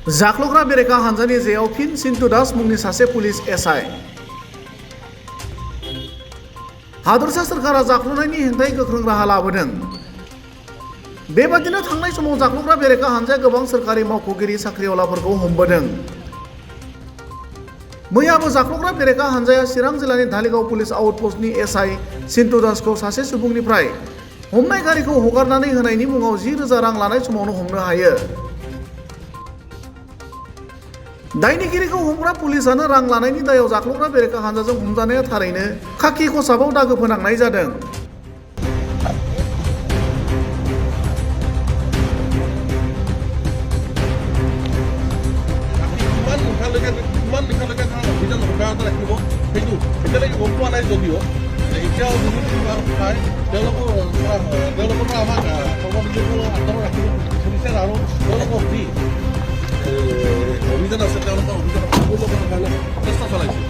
जाख्लग्रा बेरेखा हानजानि जेयाव फिन सिन्टु दास मुंनि सासे पुलिस एसआइ। हादरसा सोरखारा जाख्लनायनि हेंथायै गोख्रों राहा लाबोदों। बेबादिनो थांनाय समाव जाख्लग्रा बेरेखा हानजाया गोबां सोरखारि मावख'गिरि साख्रिआवलाफोरखौ हमबोदों। मैयाबो जाख्लग्रा बेरेखा हानजाया चिरां जिल्लानि धालिगाव पुलिस आउटपस्टनि एसआइ सिन्टु दासखौ सासे सुबुंनिफ्राय हमनाय गारिखौ हगारनानै होनायनि मुङाव 10,000 रां लानाय समावनो हमनो हायो। दायनिगिरिखौ हमग्रा पुलिसानो रां लानायनि दायाव जाख्लग्रा बेरेखा हानजाजों हमजानाया थारैनो खाखि खसाबाव दागो फोनांनाय जादों। অভিযান আছে তেওঁলোকৰ অভিযান সম্পূৰ্ণ কৰাৰ কাৰণে চেষ্টা চলাইছে।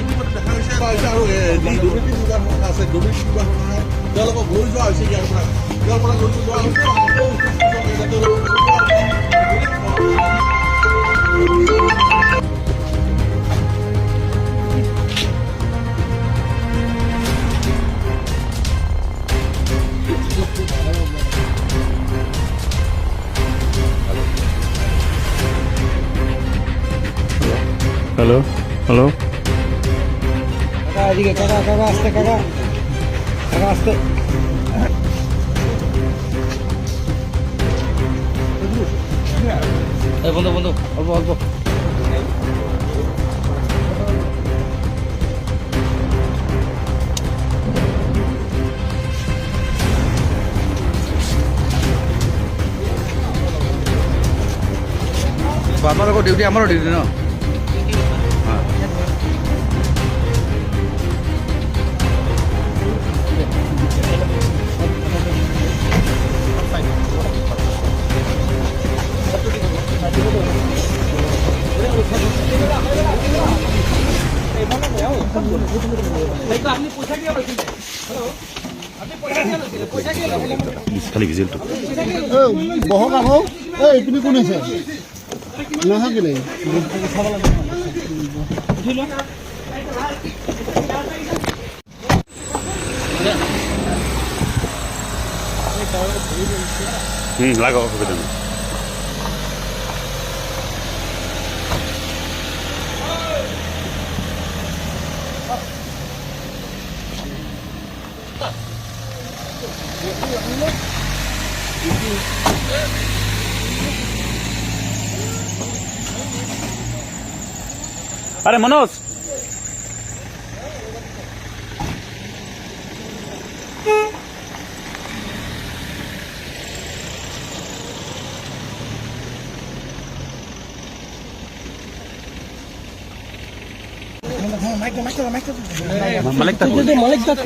ইতিমধ্যে দেখা গৈছে আৰু যি দুৰ্নীতি বিভাগ আছে দুৰ্নীতি বিভাগ তেওঁলোকক লৈ যোৱা হৈছে ইয়াৰ পৰা লৈ যোৱা হৈছে। Halo, halo. Kakak aste, kakak aste. বন্ধু অল্প অল্প। আপোনালোকৰ ডিউটি আমাৰো ডিউটি ন? খালি গেছিল তো বহক আকৌ এইপিনে কোন আছে নাথাকিলে লাগো অসুবিধা নেই। अरे मनोज Malik tak